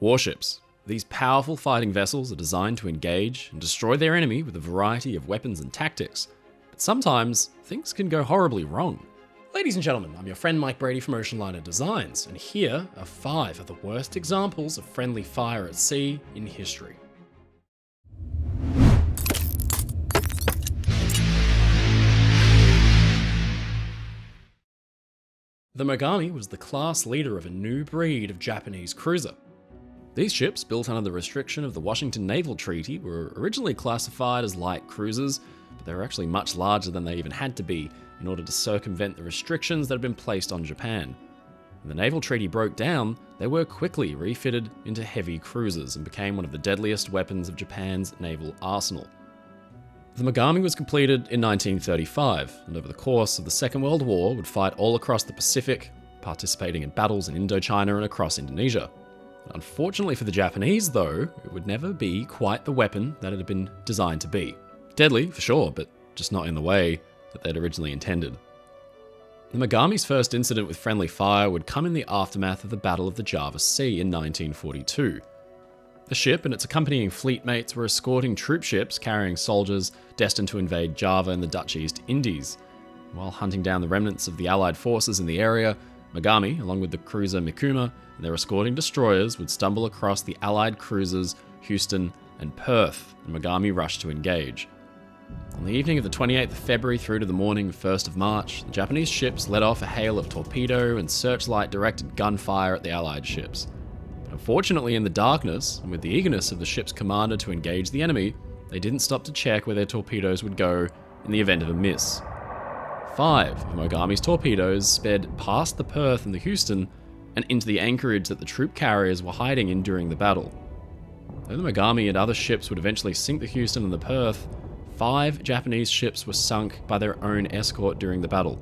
Warships. These powerful fighting vessels are designed to engage and destroy their enemy with a variety of weapons and tactics. But sometimes, things can go horribly wrong. Ladies and gentlemen, I'm your friend Mike Brady from Oceanliner Designs, and here are 5 of the worst examples of friendly fire at sea in history. The Mogami was the class leader of a new breed of Japanese cruiser. These ships, built under the restriction of the Washington Naval Treaty, were originally classified as light cruisers, but they were actually much larger than they even had to be in order to circumvent the restrictions that had been placed on Japan. When the Naval Treaty broke down, they were quickly refitted into heavy cruisers and became one of the deadliest weapons of Japan's naval arsenal. The Mogami was completed in 1935, and over the course of the Second World War would fight all across the Pacific, participating in battles in Indochina and across Indonesia. Unfortunately for the Japanese, though, it would never be quite the weapon that it had been designed to be. Deadly, for sure, but just not in the way that they'd originally intended. The Mogami's first incident with friendly fire would come in the aftermath of the Battle of the Java Sea in 1942. The ship and its accompanying fleet mates were escorting troop ships carrying soldiers destined to invade Java and the Dutch East Indies. While hunting down the remnants of the Allied forces in the area, Mogami, along with the cruiser Mikuma and their escorting destroyers, would stumble across the Allied cruisers Houston and Perth, and Mogami rushed to engage. On the evening of the 28th of February through to the morning of 1st of March, the Japanese ships let off a hail of torpedo and searchlight-directed gunfire at the Allied ships. But unfortunately, in the darkness, and with the eagerness of the ship's commander to engage the enemy, they didn't stop to check where their torpedoes would go in the event of a miss. 5 of Mogami's torpedoes sped past the Perth and the Houston and into the anchorage that the troop carriers were hiding in during the battle. Though the Mogami and other ships would eventually sink the Houston and the Perth, 5 Japanese ships were sunk by their own escort during the battle.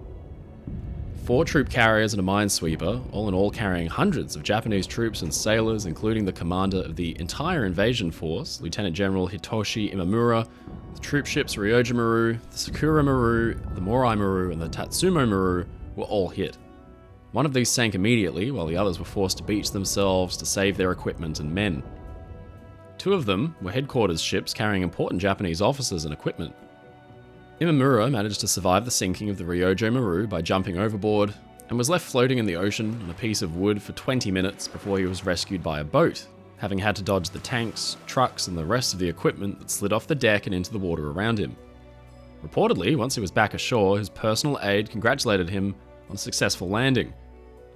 4 troop carriers and a minesweeper, all in all carrying hundreds of Japanese troops and sailors, including the commander of the entire invasion force, Lieutenant General Hitoshi Imamura, the troop ships Ryoja Maru, the Sakura Maru, the Morai Maru, and the Tatsumo Maru, were all hit. One of these sank immediately, while the others were forced to beach themselves to save their equipment and men. 2 of them were headquarters ships carrying important Japanese officers and equipment. Imamura managed to survive the sinking of the Ryoja Maru by jumping overboard, and was left floating in the ocean on a piece of wood for 20 minutes before he was rescued by a boat, having had to dodge the tanks, trucks, and the rest of the equipment that slid off the deck and into the water around him. Reportedly, once he was back ashore, his personal aide congratulated him on a successful landing.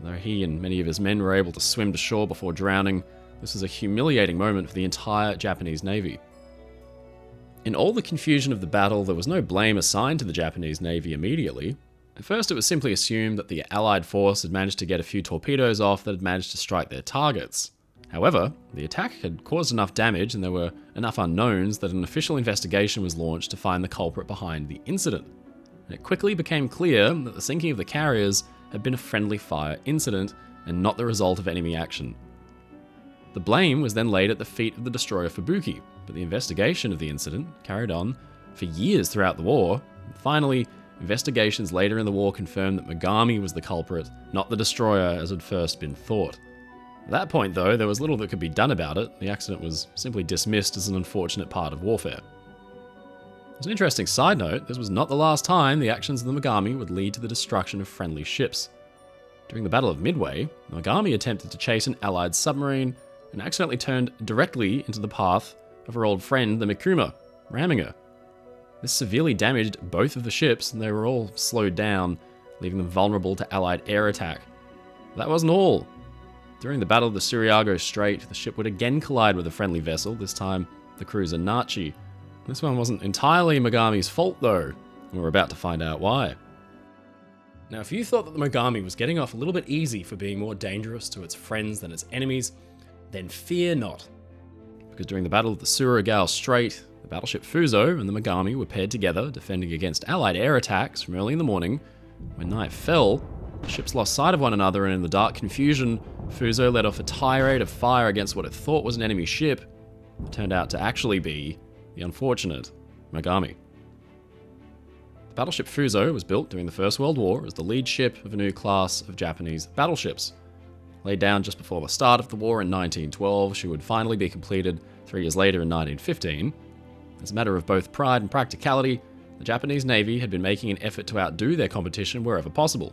Though he and many of his men were able to swim to shore before drowning, this was a humiliating moment for the entire Japanese Navy. In all the confusion of the battle, there was no blame assigned to the Japanese Navy immediately. At first, it was simply assumed that the Allied force had managed to get a few torpedoes off that had managed to strike their targets. However, the attack had caused enough damage and there were enough unknowns that an official investigation was launched to find the culprit behind the incident. And it quickly became clear that the sinking of the carriers had been a friendly fire incident and not the result of enemy action. The blame was then laid at the feet of the destroyer Fubuki, but the investigation of the incident carried on for years throughout the war, and finally, investigations later in the war confirmed that Mogami was the culprit, not the destroyer as had first been thought. At that point, though, there was little that could be done about it. The accident was simply dismissed as an unfortunate part of warfare. As an interesting side note, this was not the last time the actions of the Mogami would lead to the destruction of friendly ships. During the Battle of Midway, the Mogami attempted to chase an Allied submarine and accidentally turned directly into the path of her old friend, the Mikuma, ramming her. This severely damaged both of the ships, and they were all slowed down, leaving them vulnerable to Allied air attack. But that wasn't all. During the Battle of the Suriago Strait, the ship would again collide with a friendly vessel, this time the cruiser Nachi. This one wasn't entirely Mogami's fault, though, and we're about to find out why. Now, if you thought that the Mogami was getting off a little bit easy for being more dangerous to its friends than its enemies, then fear not. Because during the Battle of the Surigao Strait, the battleship Fuso and the Mogami were paired together, defending against Allied air attacks from early in the morning. When night fell, the ships lost sight of one another, and in the dark confusion, Fuso let off a tirade of fire against what it thought was an enemy ship. It turned out to actually be the unfortunate Mogami. The battleship Fuso was built during the First World War as the lead ship of a new class of Japanese battleships. Laid down just before the start of the war in 1912, she would finally be completed 3 years later in 1915. As a matter of both pride and practicality, the Japanese Navy had been making an effort to outdo their competition wherever possible.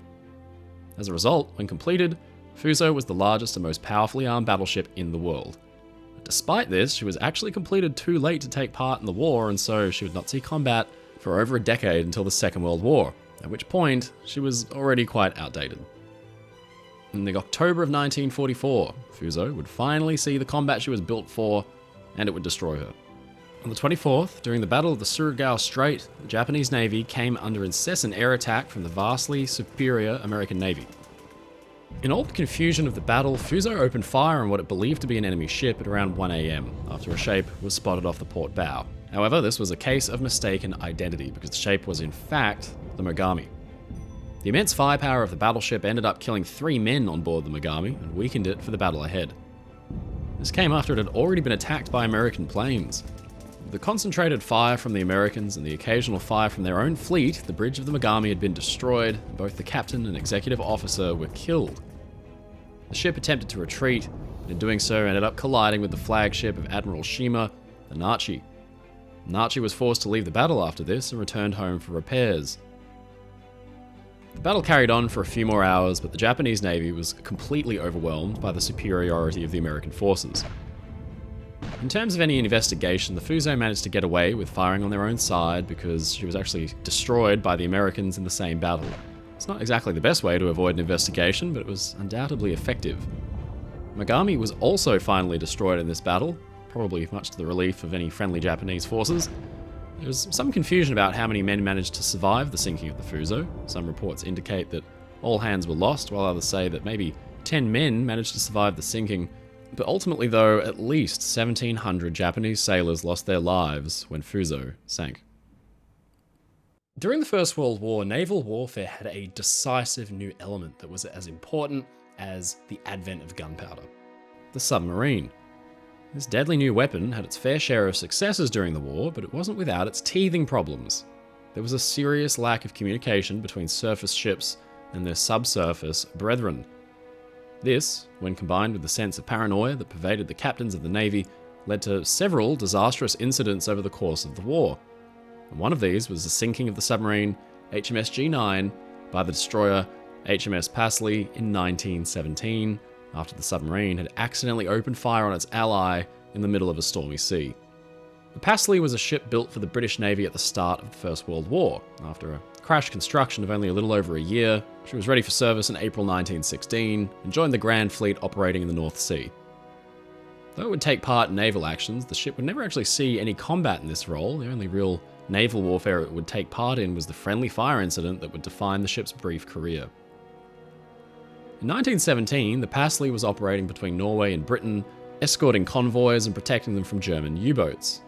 As a result, when completed, Fuso was the largest and most powerfully armed battleship in the world. Despite this, she was actually completed too late to take part in the war, and so she would not see combat for over a decade until the Second World War, at which point she was already quite outdated. In the October of 1944, Fuso would finally see the combat she was built for, and it would destroy her. On the 24th, during the Battle of the Surigao Strait, the Japanese Navy came under incessant air attack from the vastly superior American Navy. In all the confusion of the battle, Fuso opened fire on what it believed to be an enemy ship at around 1 AM, after a shape was spotted off the port bow. However, this was a case of mistaken identity, because the shape was in fact the Mogami. The immense firepower of the battleship ended up killing 3 men on board the Mogami and weakened it for the battle ahead. This came after it had already been attacked by American planes. With the concentrated fire from the Americans and the occasional fire from their own fleet, the bridge of the Mogami had been destroyed, and both the captain and executive officer were killed. The ship attempted to retreat, and in doing so ended up colliding with the flagship of Admiral Shima, the Nachi. Nachi was forced to leave the battle after this and returned home for repairs. The battle carried on for a few more hours, but the Japanese Navy was completely overwhelmed by the superiority of the American forces. In terms of any investigation, the Fuso managed to get away with firing on their own side because she was actually destroyed by the Americans in the same battle. It's not exactly the best way to avoid an investigation, but it was undoubtedly effective. Mogami was also finally destroyed in this battle, probably much to the relief of any friendly Japanese forces. There was some confusion about how many men managed to survive the sinking of the Fuso. Some reports indicate that all hands were lost, while others say that maybe 10 men managed to survive the sinking. But ultimately though, at least 1,700 Japanese sailors lost their lives when Fuso sank. During the First World War, naval warfare had a decisive new element that was as important as the advent of gunpowder: the submarine. This deadly new weapon had its fair share of successes during the war, but it wasn't without its teething problems. There was a serious lack of communication between surface ships and their subsurface brethren. This, when combined with the sense of paranoia that pervaded the captains of the Navy, led to several disastrous incidents over the course of the war. And one of these was the sinking of the submarine HMS G9 by the destroyer HMS Pasley in 1917, after the submarine had accidentally opened fire on its ally in the middle of a stormy sea. The Pasley was a ship built for the British Navy at the start of the First World War. After a crash construction of only a little over a year, she was ready for service in April 1916 and joined the Grand Fleet operating in the North Sea. Though it would take part in naval actions, the ship would never actually see any combat in this role. The only real naval warfare it would take part in was the friendly fire incident that would define the ship's brief career. In 1917, the Pasley was operating between Norway and Britain, escorting convoys and protecting them from German U-boats.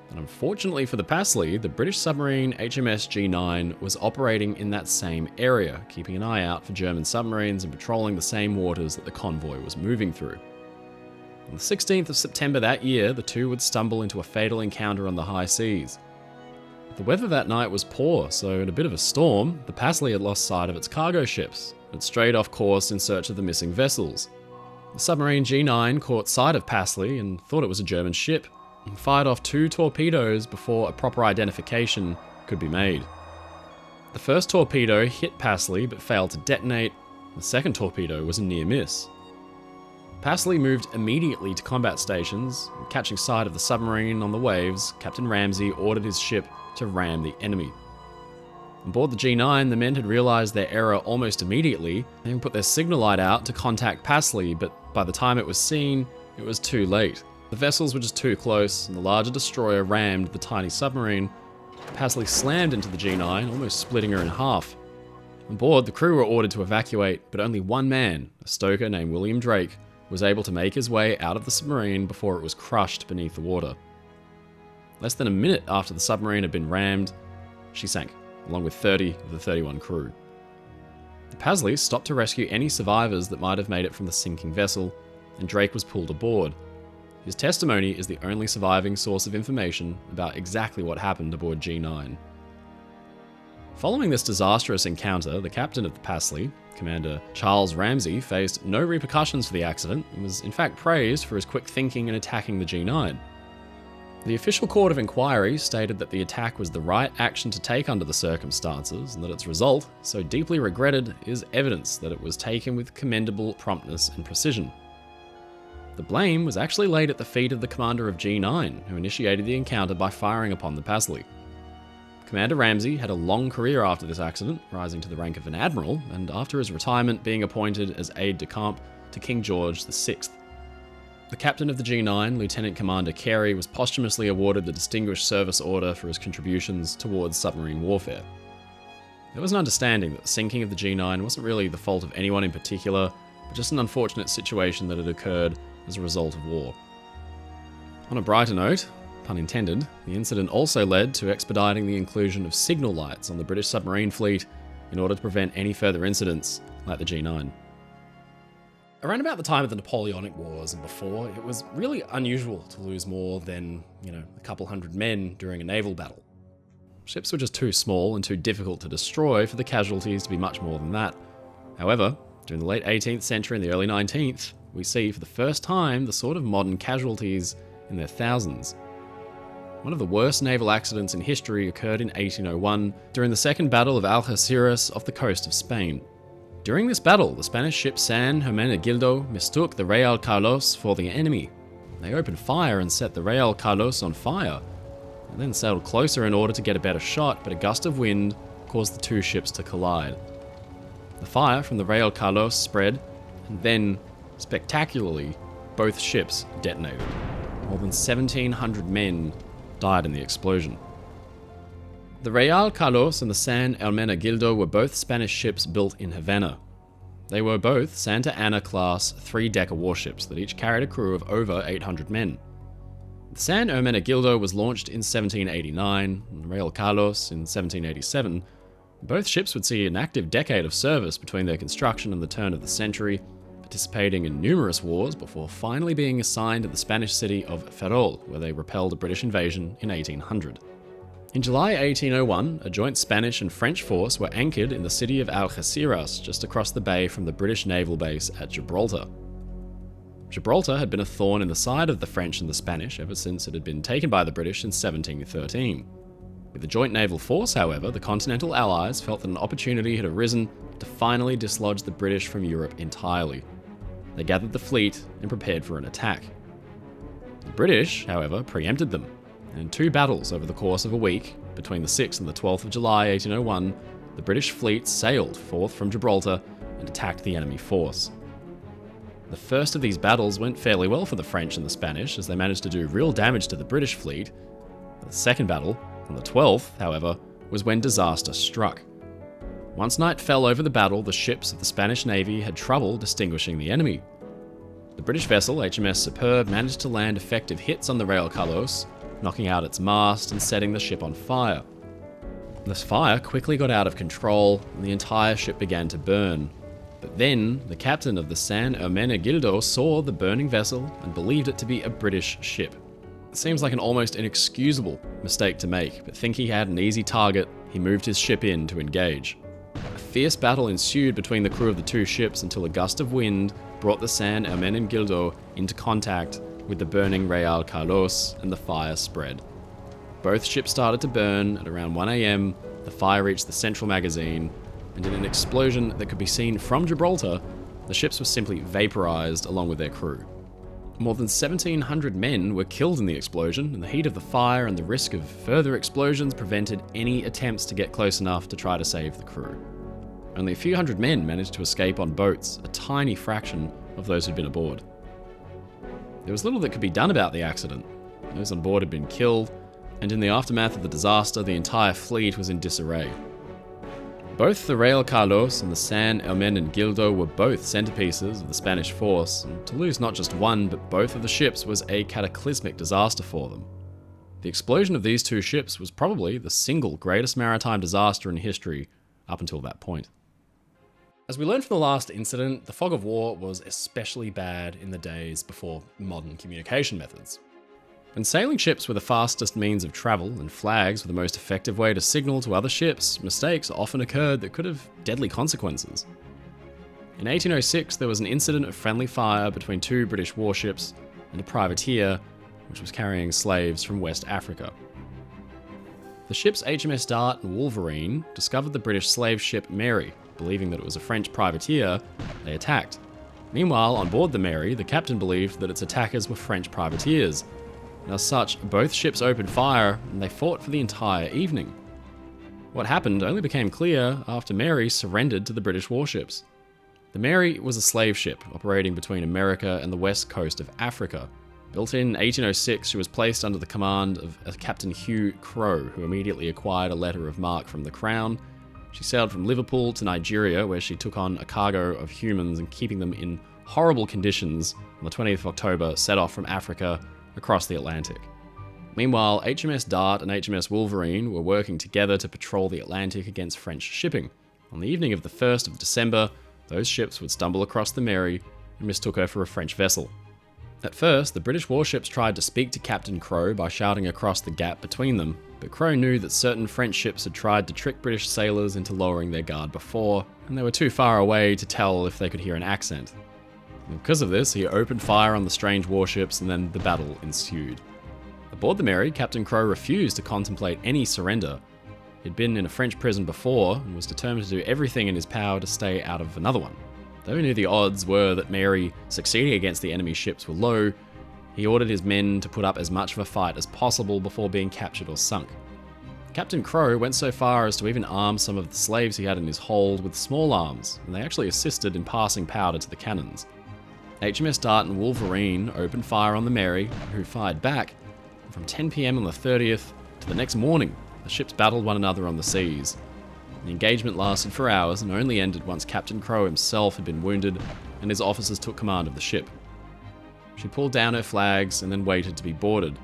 And unfortunately for the Pasley, the British submarine HMS G9 was operating in that same area, keeping an eye out for German submarines and patrolling the same waters that the convoy was moving through. On the 16th of September that year, the two would stumble into a fatal encounter on the high seas. The weather that night was poor, so in a bit of a storm, the Pasley had lost sight of its cargo ships. It strayed off course in search of the missing vessels. The submarine G9 caught sight of Pasley and thought it was a German ship, and fired off 2 torpedoes before a proper identification could be made. The first torpedo hit Pasley but failed to detonate. The second torpedo was a near miss. Pasley moved immediately to combat stations, and catching sight of the submarine on the waves, Captain Ramsey ordered his ship to ram the enemy. On board the G9, the men had realized their error almost immediately. They put their signal light out to contact Pasley, but by the time it was seen, it was too late. The vessels were just too close, and the larger destroyer rammed the tiny submarine. Pasley slammed into the G9, almost splitting her in half. On board, the crew were ordered to evacuate, but only one man, a stoker named William Drake, was able to make his way out of the submarine before it was crushed beneath the water. Less than a minute after the submarine had been rammed, she sank, along with 30 of the 31 crew. The Pasley stopped to rescue any survivors that might have made it from the sinking vessel, and Drake was pulled aboard. His testimony is the only surviving source of information about exactly what happened aboard G9. Following this disastrous encounter, the captain of the Pasley, Commander Charles Ramsay, faced no repercussions for the accident and was in fact praised for his quick thinking in attacking the G9. The official court of inquiry stated that the attack was the right action to take under the circumstances and that its result, so deeply regretted, is evidence that it was taken with commendable promptness and precision. The blame was actually laid at the feet of the commander of G9, who initiated the encounter by firing upon the Pasley. Commander Ramsay had a long career after this accident, rising to the rank of an admiral, and after his retirement being appointed as aide-de-camp to King George VI. The captain of the G9, Lieutenant Commander Carey, was posthumously awarded the Distinguished Service Order for his contributions towards submarine warfare. There was an understanding that the sinking of the G9 wasn't really the fault of anyone in particular, but just an unfortunate situation that had occurred as a result of war. On a brighter note, pun intended, the incident also led to expediting the inclusion of signal lights on the British submarine fleet in order to prevent any further incidents like the G9. Around about the time of the Napoleonic Wars and before, it was really unusual to lose more than, a couple hundred men during a naval battle. Ships were just too small and too difficult to destroy for the casualties to be much more than that. However, during the late 18th century and the early 19th, we see for the first time the sort of modern casualties in their thousands. One of the worst naval accidents in history occurred in 1801 during the Second Battle of Algeciras off the coast of Spain. During this battle, the Spanish ship San Hermenegildo mistook the Real Carlos for the enemy. They opened fire and set the Real Carlos on fire, and then sailed closer in order to get a better shot, but a gust of wind caused the two ships to collide. The fire from the Real Carlos spread, and then, spectacularly, both ships detonated. More than 1,700 men died in the explosion. The Real Carlos and the San Hermenegildo were both Spanish ships built in Havana. They were both Santa Ana-class three-decker warships that each carried a crew of over 800 men. The San Hermenegildo was launched in 1789, and the Real Carlos in 1787. Both ships would see an active decade of service between their construction and the turn of the century, participating in numerous wars before finally being assigned to the Spanish city of Ferrol, where they repelled a British invasion in 1800. In July 1801, a joint Spanish and French force were anchored in the city of Algeciras, just across the bay from the British naval base at Gibraltar. Gibraltar had been a thorn in the side of the French and the Spanish ever since it had been taken by the British in 1713. With the joint naval force, however, the Continental Allies felt that an opportunity had arisen to finally dislodge the British from Europe entirely. They gathered the fleet and prepared for an attack. The British, however, preempted them, and in two battles over the course of a week, between the 6th and the 12th of July 1801, the British fleet sailed forth from Gibraltar and attacked the enemy force. The first of these battles went fairly well for the French and the Spanish, as they managed to do real damage to the British fleet. The second battle, on the 12th, however, was when disaster struck. Once night fell over the battle, the ships of the Spanish Navy had trouble distinguishing the enemy. The British vessel HMS Superb managed to land effective hits on the Real Carlos, knocking out its mast and setting the ship on fire. This fire quickly got out of control, and the entire ship began to burn. But then, the captain of the San Hermenegildo saw the burning vessel and believed it to be a British ship. It seems like an almost inexcusable mistake to make, but thinking he had an easy target, he moved his ship in to engage. A fierce battle ensued between the crew of the two ships until a gust of wind brought the San Hermenegildo into contact with the burning Real Carlos, and the fire spread. Both ships started to burn. At around 1 a.m, the fire reached the central magazine, and in an explosion that could be seen from Gibraltar, the ships were simply vaporized along with their crew. More than 1,700 men were killed in the explosion, and the heat of the fire and the risk of further explosions prevented any attempts to get close enough to try to save the crew. Only a few hundred men managed to escape on boats, a tiny fraction of those who'd been aboard. There was little that could be done about the accident. Those on board had been killed, and in the aftermath of the disaster, the entire fleet was in disarray. Both the Real Carlos and the San Hermenegildo were both centerpieces of the Spanish force, and to lose not just one, but both of the ships was a cataclysmic disaster for them. The explosion of these two ships was probably the single greatest maritime disaster in history up until that point. As we learned from the last incident, the fog of war was especially bad in the days before modern communication methods. When sailing ships were the fastest means of travel and flags were the most effective way to signal to other ships, mistakes often occurred that could have deadly consequences. In 1806, there was an incident of friendly fire between two British warships and a privateer which was carrying slaves from West Africa. The ships HMS Dart and Wolverine discovered the British slave ship Mary. Believing that it was a French privateer, they attacked. Meanwhile, on board the Mary, the captain believed that its attackers were French privateers. And as such, both ships opened fire and they fought for the entire evening. What happened only became clear after Mary surrendered to the British warships. The Mary was a slave ship operating between America and the west coast of Africa. Built in 1806, she was placed under the command of a Captain Hugh Crowe, who immediately acquired a letter of marque from the Crown. She sailed from Liverpool to Nigeria, where she took on a cargo of humans and keeping them in horrible conditions on the 20th of October, set off from Africa across the Atlantic. Meanwhile, HMS Dart and HMS Wolverine were working together to patrol the Atlantic against French shipping. On the evening of the 1st of December, those ships would stumble across the Mary and mistook her for a French vessel. At first, the British warships tried to speak to Captain Crowe by shouting across the gap between them, but Crowe knew that certain French ships had tried to trick British sailors into lowering their guard before, and they were too far away to tell if they could hear an accent. And because of this, he opened fire on the strange warships and then the battle ensued. Aboard the Mary, Captain Crowe refused to contemplate any surrender. He'd been in a French prison before and was determined to do everything in his power to stay out of another one. Though he knew the odds were that Mary succeeding against the enemy ships were low, he ordered his men to put up as much of a fight as possible before being captured or sunk. Captain Crowe went so far as to even arm some of the slaves he had in his hold with small arms, and they actually assisted in passing powder to the cannons. HMS Dart and Wolverine opened fire on the Mary, who fired back, and from 10 PM on the 30th to the next morning, the ships battled one another on the seas. The engagement lasted for hours and only ended once Captain Crowe himself had been wounded and his officers took command of the ship. She pulled down her flags and then waited to be boarded.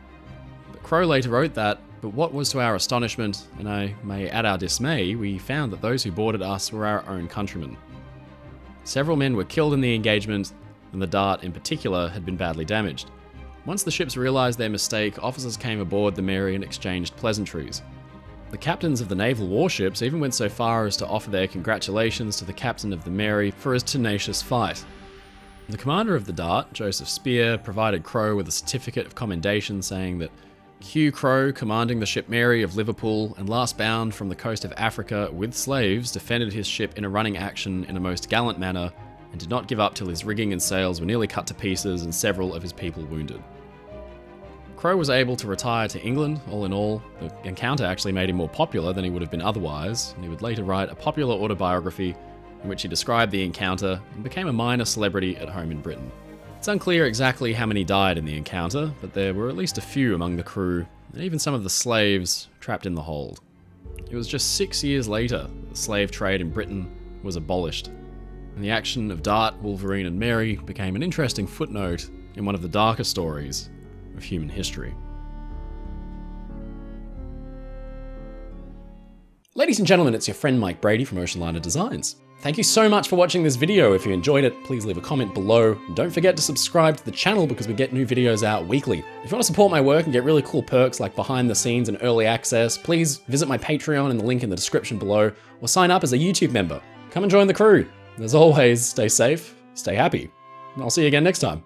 But Crowe later wrote that, but what was to our astonishment, and I may add our dismay, we found that those who boarded us were our own countrymen. Several men were killed in the engagement, and the Dart in particular had been badly damaged. Once the ships realized their mistake, officers came aboard the Mary and exchanged pleasantries. The captains of the naval warships even went so far as to offer their congratulations to the captain of the Mary for his tenacious fight. The commander of the Dart, Joseph Spear, provided Crowe with a certificate of commendation saying that Hugh Crowe, commanding the ship Mary of Liverpool and last bound from the coast of Africa with slaves, defended his ship in a running action in a most gallant manner and did not give up till his rigging and sails were nearly cut to pieces and several of his people wounded. Crowe was able to retire to England. All in all, the encounter actually made him more popular than he would have been otherwise, and he would later write a popular autobiography in which he described the encounter and became a minor celebrity at home in Britain. It's unclear exactly how many died in the encounter, but there were at least a few among the crew, and even some of the slaves trapped in the hold. It was just 6 years later that the slave trade in Britain was abolished, and the action of Dart, Wolverine, and Mary became an interesting footnote in one of the darker stories of human history. Ladies and gentlemen, it's your friend Mike Brady from Oceanliner Designs. Thank you so much for watching this video. If you enjoyed it, please leave a comment below. And don't forget to subscribe to the channel because we get new videos out weekly. If you want to support my work and get really cool perks like behind the scenes and early access, please visit my Patreon in the link in the description below, or sign up as a YouTube member. Come and join the crew. As always, stay safe, stay happy, and I'll see you again next time.